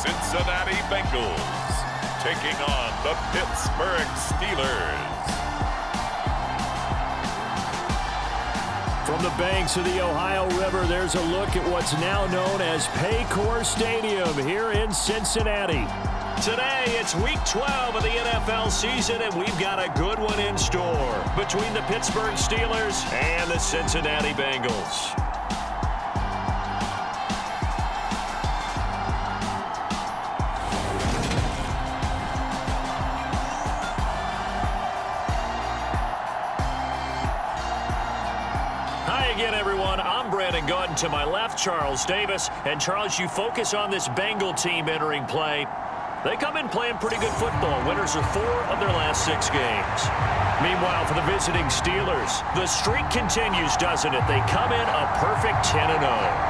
Cincinnati Bengals taking on the Pittsburgh Steelers. From the banks of the Ohio River, there's a look at what's now known as Paycor Stadium here in Cincinnati. Today, it's Week 12 of the NFL season, and we've got a good one in store between the Pittsburgh Steelers and the Cincinnati Bengals. To my left, Charles Davis. And Charles, you focus on this Bengal team entering play. They come in playing pretty good football. Winners of 4 of their last 6 games. Meanwhile, for the visiting Steelers, the streak continues, doesn't it? They come in a perfect 10-0.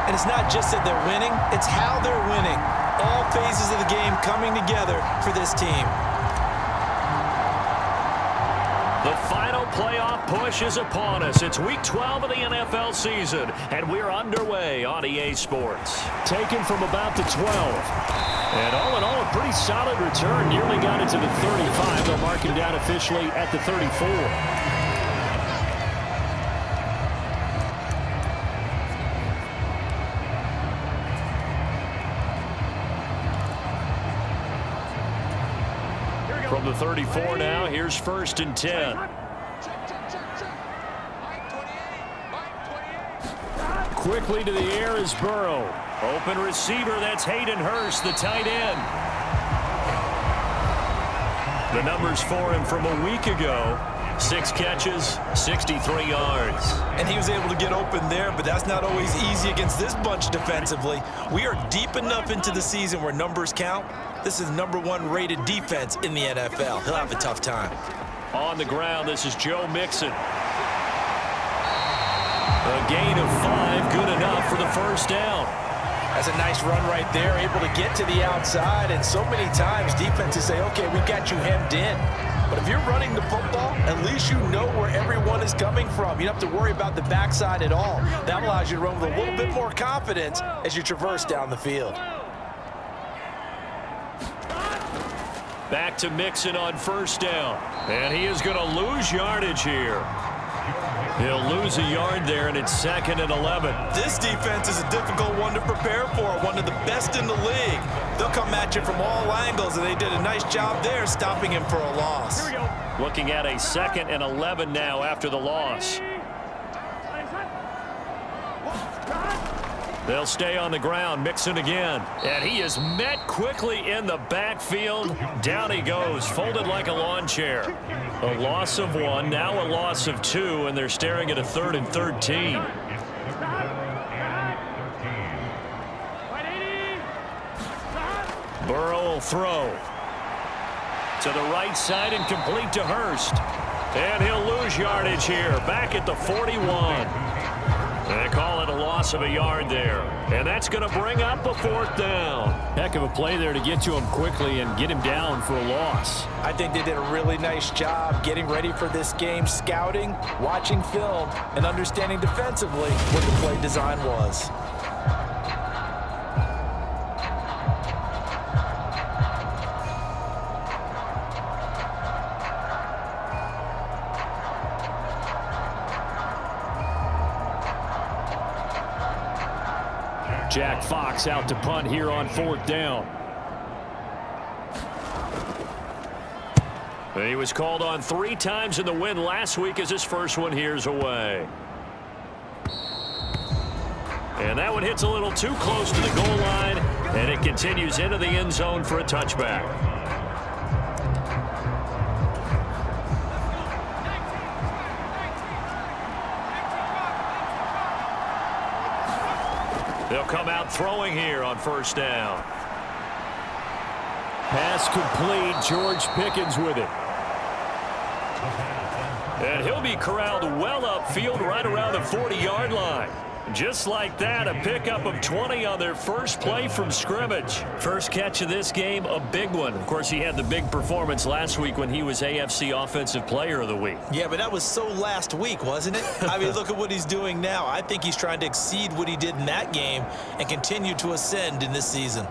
And it's not just that they're winning, it's how they're winning. All phases of the game coming together for this team. The final playoff push is upon us. It's Week 12 of the NFL season, and we're underway on EA Sports. Taken from about the 12. And all in all, a pretty solid return. Nearly got it to the 35. They'll mark him down officially at the 34. From the 34 now, here's 1st and 10. Quickly to the air is Burrow. Open receiver, that's Hayden Hurst, the tight end. The numbers for him from a week ago. 6 catches, 63 yards. And he was able to get open there, but that's not always easy against this bunch defensively. We are deep enough into the season where numbers count. This is #1 rated defense in the NFL. He'll have a tough time. On the ground, this is Joe Mixon. A gain of 5, good enough for the first down. That's a nice run right there, able to get to the outside. And so many times defenses say, okay, we've got you hemmed in. But if you're running the football, at least you know where everyone is coming from. You don't have to worry about the backside at all. That allows you to run with a little bit more confidence as you traverse down the field. Back to Mixon on 1st down. And he is going to lose yardage here. He'll lose a yard there, and it's 2nd and 11. This defense is a difficult one to prepare for, one of the best in the league. They'll come at you from all angles, and they did a nice job there stopping him for a loss. Here we go. Looking at a 2nd and 11 now after the loss. They'll stay on the ground. Mixon again. And he is met quickly in the backfield. Down he goes, folded like a lawn chair. A loss of 1, now a loss of 2, and they're staring at a 3rd and 13. Burrow will throw. To the right side and complete to Hurst. And he'll lose yardage here, back at the 41. They call it a loss of a yard there. And that's going to bring up a 4th down. Heck of a play there to get to him quickly and get him down for a loss. I think they did a really nice job getting ready for this game, scouting, watching film, and understanding defensively what the play design was. Jack Fox out to punt here on 4th down. He was called on 3 times in the win last week as his first one here's away. And that one hits a little too close to the goal line, and it continues into the end zone for a touchback. They'll come out throwing here on 1st down. Pass complete. George Pickens with it. And he'll be corralled well upfield right around the 40-yard line. Just like that, a pickup of 20 on their first play from scrimmage. First catch of this game, a big one. Of course, he had the big performance last week when he was AFC Offensive Player of the Week. Yeah, but that was so last week, wasn't it? I mean, look at what he's doing now. I think he's trying to exceed what he did in that game and continue to ascend in this season.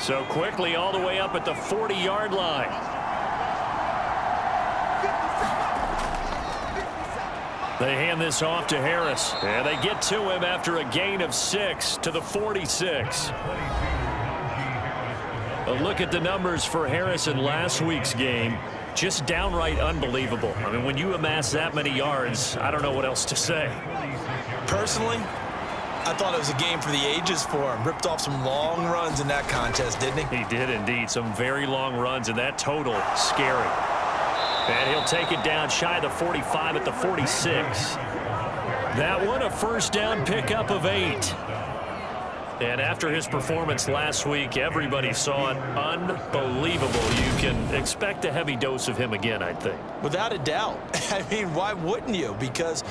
So quickly all the way up at the 40-yard line. They hand this off to Harris. And they get to him after a gain of 6 to the 46. A look at the numbers for Harris in last week's game. Just downright unbelievable. I mean, when you amass that many yards, I don't know what else to say. Personally, I thought it was a game for the ages for him. Ripped off some long runs in that contest, didn't he? He did indeed. Some very long runs, and that total, scary. And he'll take it down shy of the 45 at the 46. That one, a first down pickup of 8. And after his performance last week, everybody saw it. Unbelievable. You can expect a heavy dose of him again, I think. Without a doubt. I mean, why wouldn't you? Because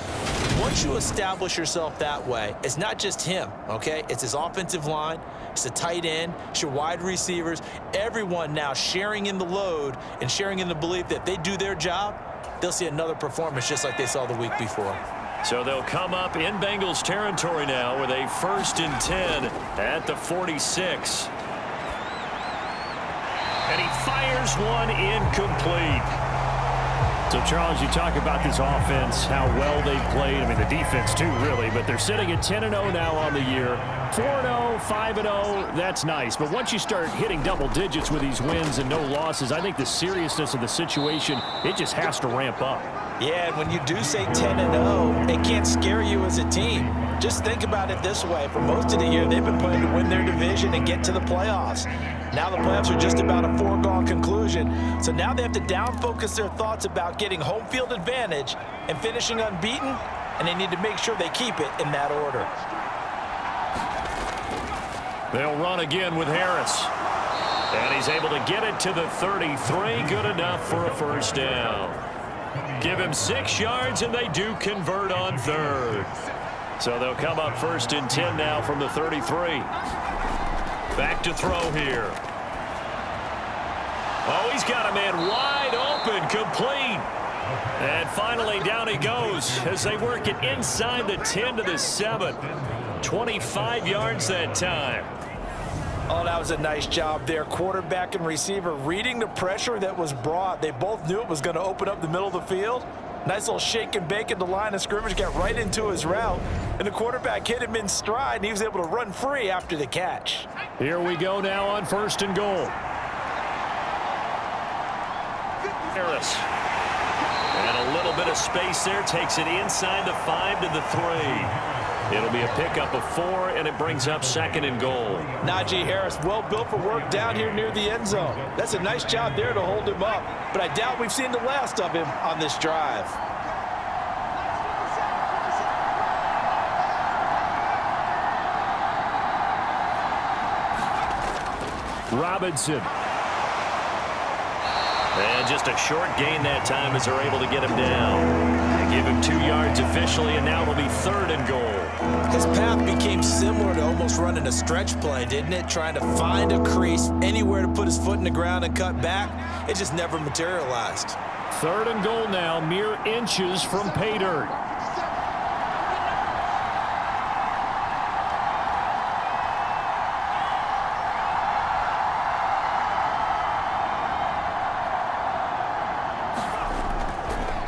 once you establish yourself that way, it's not just him, okay? It's his offensive line, it's the tight end, it's your wide receivers, everyone now sharing in the load and sharing in the belief that if they do their job, they'll see another performance just like they saw the week before. So they'll come up in Bengals territory now with a 1st and 10 at the 46. And he fires one incomplete. So, Charles, you talk about this offense, how well they played. I mean, the defense, too, really. But they're sitting at 10-0 now on the year. 4-0, 5-0, that's nice. But once you start hitting double digits with these wins and no losses, I think the seriousness of the situation, it just has to ramp up. Yeah, and when you do say 10-0, it can't scare you as a team. Just think about it this way. For most of the year, they've been playing to win their division and get to the playoffs. Now the playoffs are just about a foregone conclusion. So now they have to down-focus their thoughts about getting home field advantage and finishing unbeaten, and they need to make sure they keep it in that order. They'll run again with Harris. And he's able to get it to the 33. Good enough for a first down. Give him 6 yards, and they do convert on 3rd. So they'll come up 1st and 10 now from the 33. Back to throw here. Oh, he's got a man wide open, complete. And finally down he goes as they work it inside the 10 to the 7. 25 yards that time. Oh, that was a nice job there. Quarterback and receiver reading the pressure that was brought. They both knew it was going to open up the middle of the field. Nice little shake and bake at the line of scrimmage, got right into his route. And the quarterback hit him in stride, and he was able to run free after the catch. Here we go now on 1st and goal. Harris. And a little bit of space there. Takes it inside the 5 to the 3. It'll be a pickup of 4, and it brings up 2nd and goal. Najee Harris, well built for work down here near the end zone. That's a nice job there to hold him up. But I doubt we've seen the last of him on this drive. Robinson. And just a short gain that time as they're able to get him down. They give him 2 yards officially, and now it'll be 3rd and goal. His path became similar to almost running a stretch play, didn't it? Trying to find a crease, anywhere to put his foot in the ground and cut back. It just never materialized. 3rd and goal now, mere inches from pay dirt.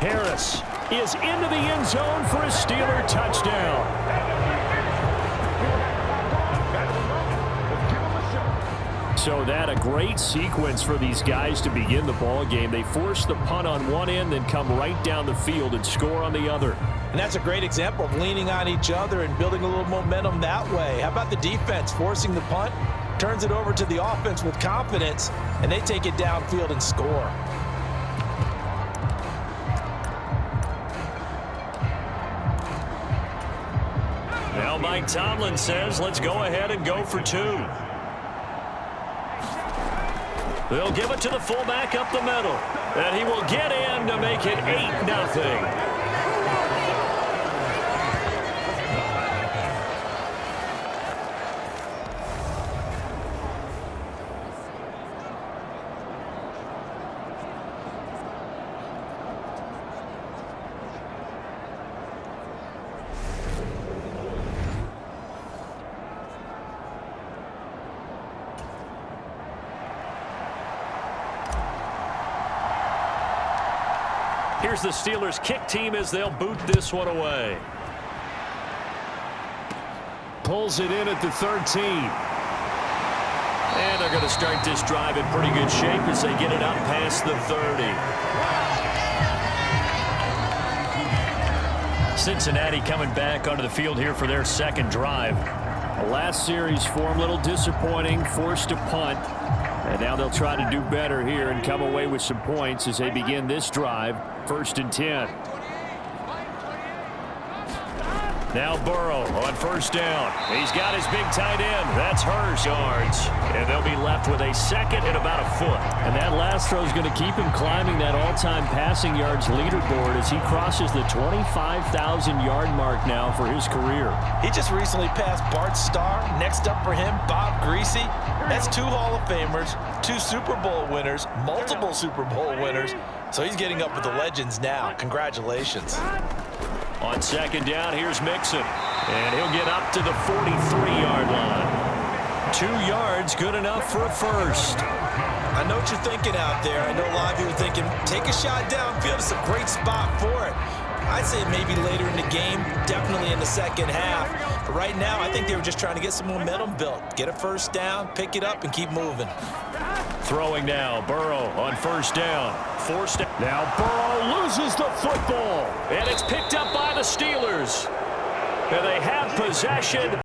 Harris is into the end zone for a Steeler touchdown. So that a great sequence for these guys to begin the ball game. They force the punt on one end, then come right down the field and score on the other. And that's a great example of leaning on each other and building a little momentum that way. How about the defense forcing the punt, turns it over to the offense with confidence, and they take it downfield and score. Now Mike Tomlin says, let's go ahead and go for 2. They'll give it to the fullback up the middle. And he will get in to make it 8-0. Here's the Steelers' kick team as they'll boot this one away. Pulls it in at the 13. And they're going to start this drive in pretty good shape as they get it up past the 30. Cincinnati coming back onto the field here for their second drive. The last series for them, a little disappointing, forced to punt. And now they'll try to do better here and come away with some points as they begin this drive, 1st and 10. Now Burrow on 1st down. He's got his big tight end. That's Hurst. Yards. And they'll be left with a 2nd and about a foot. And that last throw is going to keep him climbing that all-time passing yards leaderboard as he crosses the 25,000-yard mark now for his career. He just recently passed Bart Starr. Next up for him, Bob Greasy. That's 2 Hall of Famers, 2 Super Bowl winners, multiple Super Bowl winners. So he's getting up with the legends now. Congratulations. On 2nd down, here's Mixon. And he'll get up to the 43-yard line. 2 yards, good enough for a first. I know what you're thinking out there. I know a lot of you are thinking, take a shot downfield. It's a great spot for it. I'd say maybe later in the game, definitely in the second half. But right now, I think they were just trying to get some momentum built. Get a first down, pick it up, and keep moving. Throwing now, Burrow on 1st down. Forced down. Now Burrow loses the football. And it's picked up by the Steelers. And they have possession.